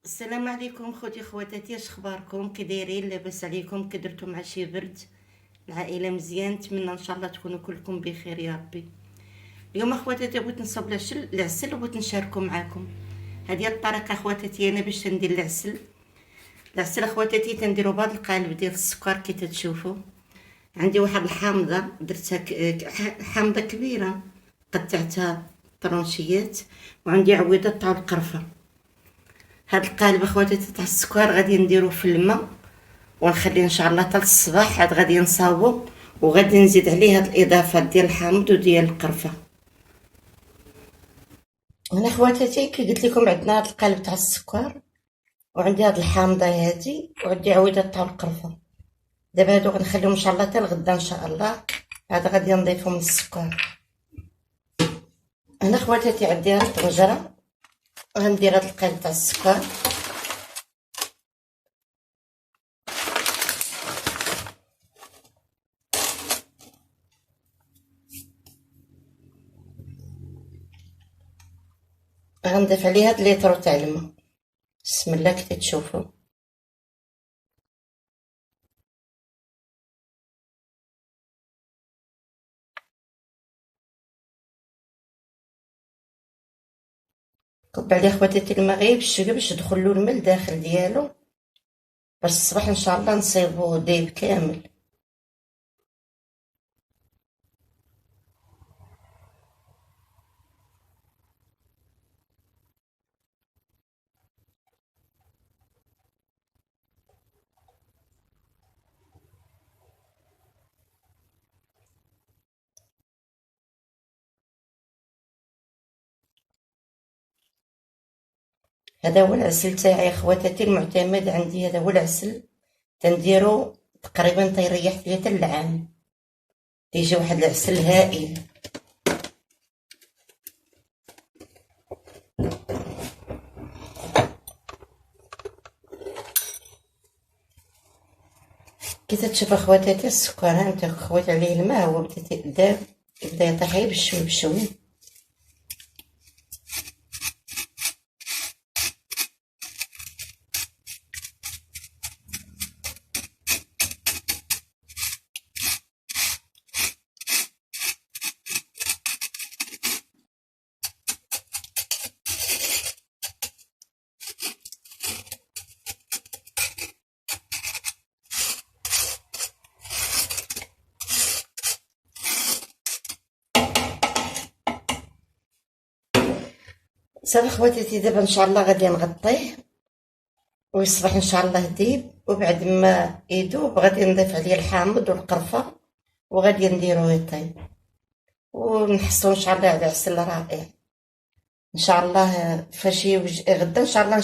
السلام عليكم خوتي خواتاتي، اش اخباركم؟ كي دايرين؟ لاباس عليكم؟ كي درتو مع شي برد؟ العائله مزيان؟ نتمنى ان شاء الله تكونوا كلكم بخير يا ربي. اليوم اخواتاتي بغيت نصاوب العسل وبغيت نشاركو معاكم. هذه الطريقه اخواتاتي انا باش ندير العسل اخواتاتي. تنديرو بهذا القالب ديال السكر كي تتشوفوا. عندي واحد الحامضه درتها حامضه كبيره، قطعتها طرونشيات، وعندي عويضه تاع القرفه. هاد القالب اخواتاتي تاع السكر غادي نديروه في الماء ونخليه ان شاء الله حتى الصباح، عاد غادي نصاوبو وغادي نزيد عليه هاد الاضافات ديال الحامض وديال القرفه. هنا اخواتاتي كي قلت لكم عندنا هاد القالب تاع السكر، وعندي هاد الحامضه هادي، وعندي عويضه تاع القرفه. دابا هادو غنخليهم ان شاء الله حتى الغدا ان شاء الله، عاد غادي نضيفهم للسكر. هنا اخواتاتي عندي هاد الطنجره، غندير هاد القالب تاع السكر، غنضيف عليه هاد ليطرو تاع الماء. بسم الله كي تشوفوا. كب عليه خواتاتي الماء غير بالشويه باش يدخلو الماء لداخل ديالو، باش الصباح ان شاء الله نصيبوه دايب كامل. هذا هو العسل تاعي اخواتاتي المعتمد عندي، هذا هو العسل تنديرو تقريبا تيريح فيه حتى العام، تيجي واحد العسل هائل. كي تشوف اخواتاتي السكر هانت خوات عليه الماء، هو بدا يطيح بشوي بشوي. صافي خواتاتي، دابا ان شاء الله غادي نغطيه ويصبح ان شاء الله ديب، وبعد ما يذوب غادي نضيف عليه الحامض والقرفه وغادي نديروه يطيب، ونحصلوا ان شاء الله على عسل رائع ان شاء الله. فاش غدا ان شاء الله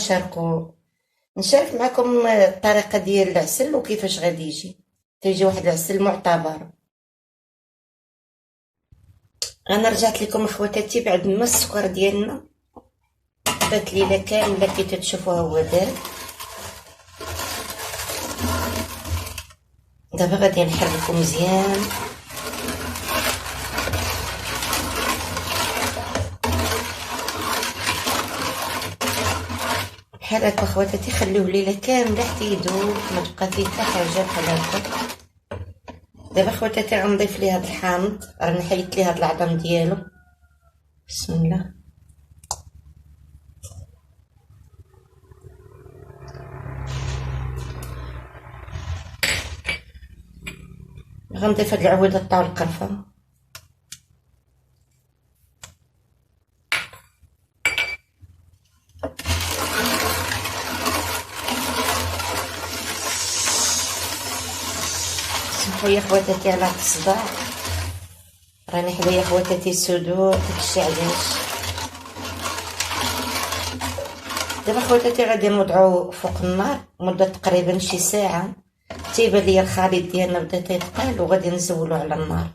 نشارك معكم الطريقه ديال العسل وكيفاش غادي تيجي واحد العسل معتبر. انا رجعت لكم اخواتاتي بعد ما السكر ديالنا بات ليله كامله كي تتشوفوها هو دابا غادي نحركو مزيان. بحال هكا اخواتاتي، خليوه ليله كامله حتى يذوب، ما تبقى فيه حتى حاجه بحال هكا. دابا خواتاتي غنضيف ليه هاد الحامض، راني حيدت ليه هاد العظم ديالو. بسم الله. غنضيف هاد العويضه تاع القرفه، سمحوا يا خواتاتي على الصداع، راني حدايا خواتاتي السدور داكشي علاش. دابا خواتاتي غادي نوضعو فوق النار مده تقريبا شي ساعه، تيبان ليا الخليط ديالنا بدا تيتقال، وغادي نزولو على النار.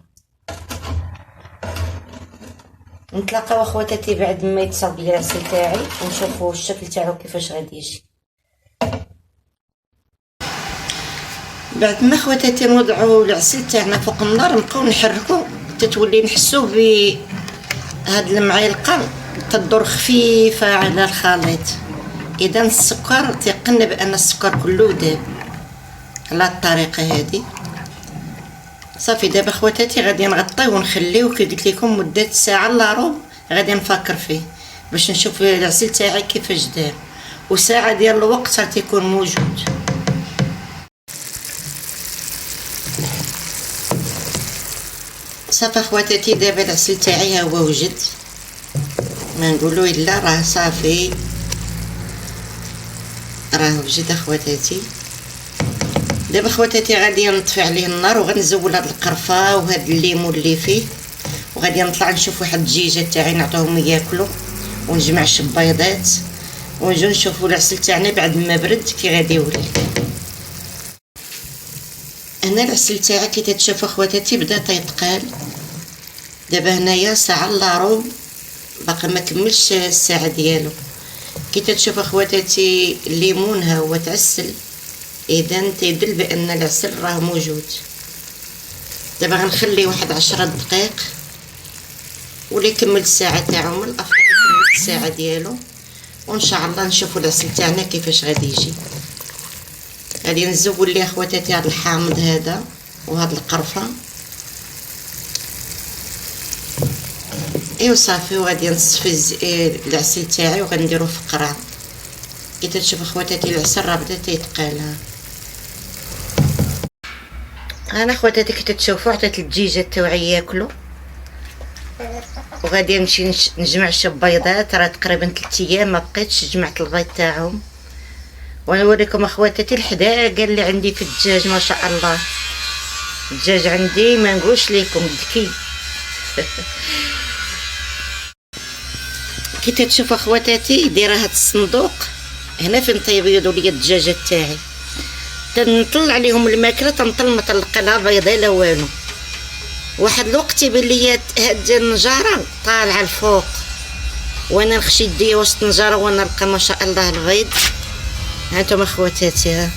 نتلاقاو اخواتاتي بعد ما يتصاوب لي العسل تاعي ونشوفو الشكل تاعو كيفاش غادي يجي. بعد ما خواتاتي نوضعو العسل تاعنا فوق النار نبقاو نحركو تتولي نحسو بهاد المعلقه تدور خفيفه على الخليط. اذا السكر تيقن بان السكر كله داب على الطريقه هذه. صافي دابا خواتاتي غادي نغطيه ونخليه كي قلت لكم مده ساعه الا ربع غادي نفكر فيه باش نشوف العسل تاعي كيفاش دار، وساعه ديال الوقت راه تيكون موجود. صافي خواتاتي دابا العسل تاعي هو وجد، ما نقولوا الا راه صافي راه وجد اخواتاتي. دابا خواتاتي غادي نطفي عليه النار وغنزول هاد القرفه وهاد الليمون اللي فيه، وغادي نطلع نشوف واحد الدجاجه تاعي نعطيهم ياكلوا، ونجمع البيضات ونجيو نشوفوا العسل تاعنا بعد ما برد كي غادي يولي. انا العسل تاعي كي تتشوفوا خواتاتي بدا تيتقال. دابا هنايا ساعه الا ربع باقي ما كملش الساعه ديالو. كي تتشوفوا خواتاتي الليمون ها هو تعسل، اذا تيدل بان العسل راه موجود. دابا غنخليه واحد 10 دقائق، ولا يكمل الساعه تاعو من الافضل يكمل الساعه ديالو، وان شاء الله نشوفوا العسل تاعنا كيفاش غادي يجي. غادي نزول ليه خواتاتي هذا الحامض هذا وهاد القرفه، ايوا صافي. وغادي نصفي العسل تاعي وغنديرو في قرعه. كي تشوفوا خواتاتي العسل راه بدا تيتقالها. انا خواتاتي كي تشوفوا عطيت الدجاجه تاعي ياكلوا، وغادي نمشي نجمع شويه بيضات. راه تقريبا 3 ايام ما بقيتش جمعت البيض تاعهم، ونوريكم اخواتاتي الحداقه اللي عندي في الدجاج. ما شاء الله الدجاج عندي ما نقولش لكم ذكي. كي تشوفوا اخواتاتي دايره هاد الصندوق هنا فين تيبيضوا لي الدجاجه تاعي، تنطلع عليهم الماكله، تنطل ما تلقى لا بيضه لا والو. واحد الوقت يبان لي هاد النجاره طالعه الفوق، وانا نخشي يديا وسط النجاره وانا نلقى ما شاء الله البيض. هانتوما اخواتاتي ها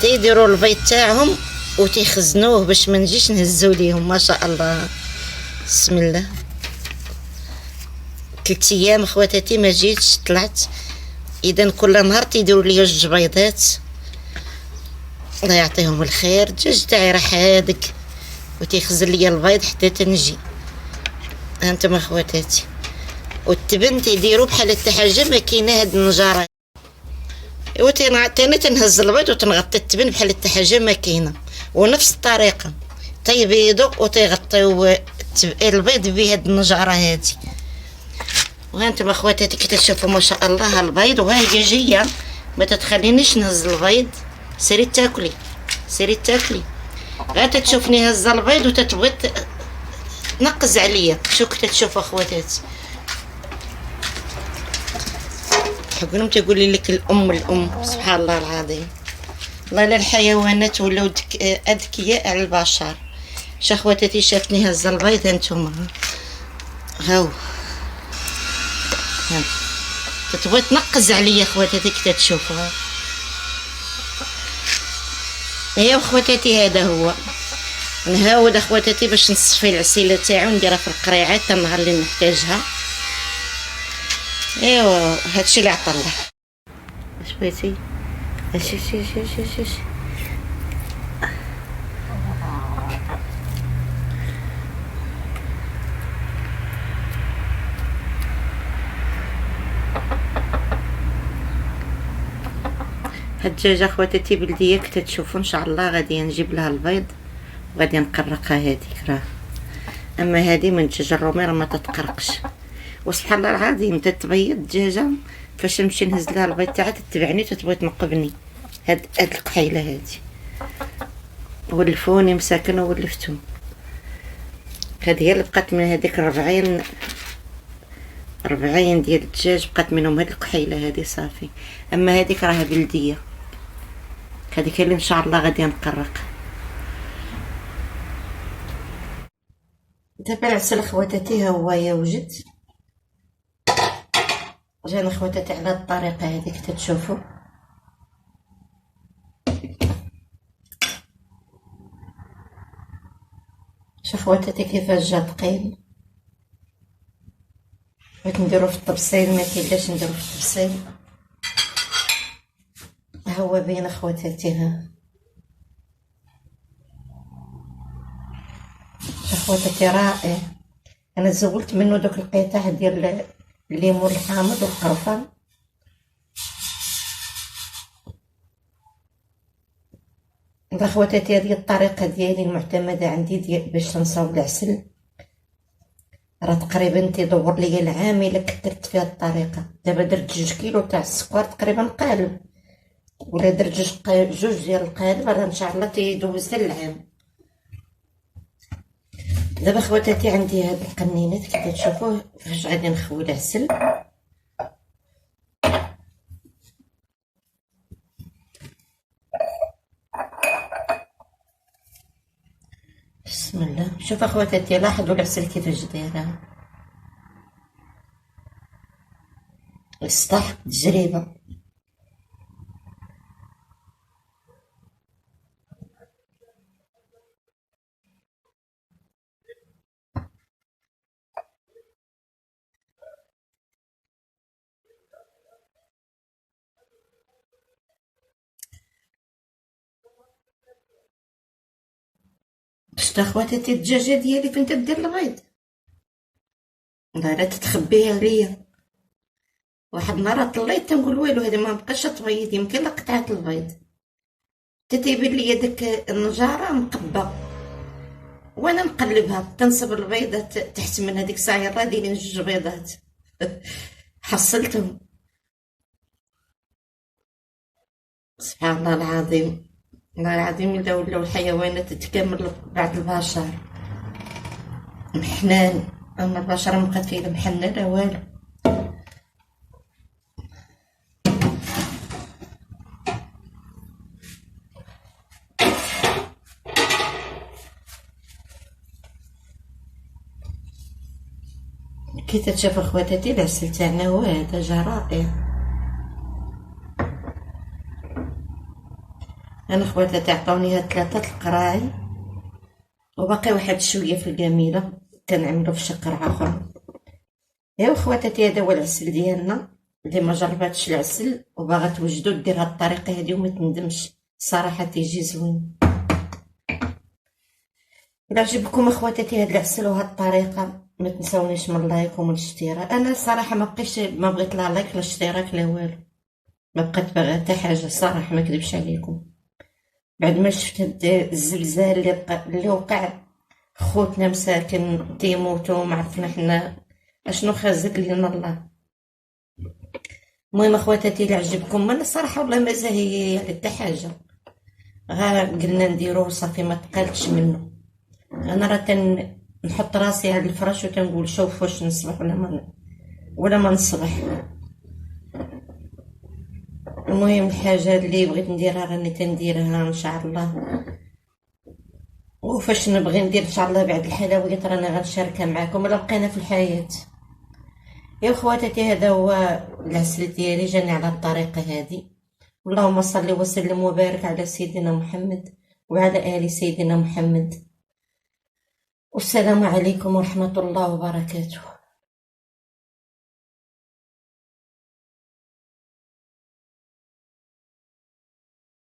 تيديروا البيض تاعهم وتيخزنوه باش ما نجيش نهزو ليهم. ما شاء الله بسم الله. 3 ايام اخواتاتي ما جيتش طلعت، اذا كل نهار تيديروا لي 2 بيضات. الله يعطيهم الخير. الدجاج تاعي راه حادق وتيخزن لي البيض حتى تنجي. هانتوما اخواتاتي. والتبن تيديروا بحال حتى حاجه ما كاينه. هاد النجاره ايوا تاني تنهز البيض وتنغطي التبن بحال حتى حاجه ما كاينه، ونفس الطريقه تيبيضوا وتيغطيو البيض بهاد النجاره هادي. وهانتوما اخواتاتي كي تشوفوا ما شاء الله البيض، وها هي جايه ما تتخلينيش نهز البيض. سيري تاكلي سيري تاكلي. غير تتشوفني هز البيض وتتبغي تنقز عليا. شو كي تشوفوا اخواتاتي حكونهم تقولي لك الام سبحان الله العظيم. والله لا الحيوانات ولاو اذكياء على البشر. شا خواتاتي شافتني هز البيض هانتوما هاو تتبغي تنقز عليا خواتاتي كي تشوفوها. ايوا خواتاتي هذا هو نهاود اخواتاتي باش نصفي العسيله تاعي ونديرها في القريعات حتى النهار اللي نحتاجها. ايوا هادشي اللي عطا الله. اش بغيتي؟ اش هاد الدجاجه خواتاتي بلديه كي تشوفوا ان شاء الله غادي نجيب لها البيض وغادي نقرقها هذيك راه. اما هذه من الدجاج الرومي راه ما تتقرقش. وسبحان الله العظيم تتبيض الدجاجه فاش نمشي نهز لها البيض تاعها تتبعني تتبغي تنقبني. هاد القحيله هادي ولفوني مساكن ولفتو. هذه هي اللي بقات من هذيك 40 ديال الدجاج بقات منهم هاد القحيله هذه صافي. اما هذيك راها بلديه، هذيك اللي ان شاء الله غادي نقرق. دابا العسل خواتاتي ها هو يوجد. جانا خواتاتي على الطريقه هذيك تتشوفوا. شوف خواتاتي كيفاش جا ثقيل. بغيت نديرو في الطبسيل ما كاينلاش نديرو في الطبسيل. ها هو باين اخواتاتي، ها اخواتاتي رائع. انا زولت منه دوك القطع ديال الليمون الحامض والقرفه. اخواتاتي هذه الطريقه ديالي المعتمده عندي باش نصاوب العسل. راه تقريبا تيدور ليا العام الا كثرت فيها الطريقه. دابا درت 2 كيلو تاع السكر تقريبا قالب، ولا درت جوج ديال القالب، راه ان شاء الله تيدوز العام. دابا خواتاتي عندي هاد القنينات كيف تشوفوه فاش غادي نخوي العسل. بسم الله. شوف اخواتاتي لاحظوا العسل كيفاش دايره، يستحق تجربه. شفت اخواتاتي الدجاجه ديالي فين تدير البيض، لا تتخبيها ليا. واحد النهار طليت تنقول والو هذا ما بقاش تبيض، يمكن قطعت البيض. تتيبان ليا داك النجاره مقبه وانا نقلبها تنصب البيضات تحت من هذيك الساعه راه دايرين 2 بيضات. حصلتهم. سبحان الله العظيم، والله العظيم الا ولاو الحيوانات تتكامل بعد البشر. محنان، اما البشر مقاتلين محنه لا والو. كي تتشاف اخواتاتي العسل تاعنا هو هذا جا رائع. انا خواتاتي عطاوني هاد 3 القراعي وباقي واحد شويه في القميله كنعملو في شقرعه اخرى. يا خواتاتي هذا هو العسل ديالنا. اللي ما جرباتش العسل وباغا توجدو دير هاد الطريقه هادي وما تندمش، صراحه تيجي زوين. الا عجبكم اخواتاتي هاد العسل وهاد الطريقه ما تنساونيش من اللايك ومن الاشتراك. انا صراحه ما بغيت لا لايك لا اشتراك لا والو، ما بقيت باغا حتى حاجه صراحه، ما كذبش عليكم. بعد ما شفت الزلزال اللي وقع، خوتنا مساكن تيموتوا، ما عرفنا حنا اشنو خازق لينا الله. المهم اخواتاتي الا عجبكم، انا الصراحه والله ما زاهي على حتى حاجه، غير قلنا نديرو صافي ما تقالتش منه. انا راه نحط راسي على الفراش وتنقول شوف واش نصبح ولا ما نصبح. المهم الحاجه اللي بغيت نديرها راني تنديرها ان شاء الله، وفاش نبغي ندير ان شاء الله بعد الحلويات راني غنشاركها معكم الا بقينا في الحياه. يا خواتاتي هذا هو العسل ديالي جاني على الطريقه هذه. اللهم صل وسلم وبارك على سيدنا محمد وعلى ال سيدنا محمد، والسلام عليكم ورحمه الله وبركاته.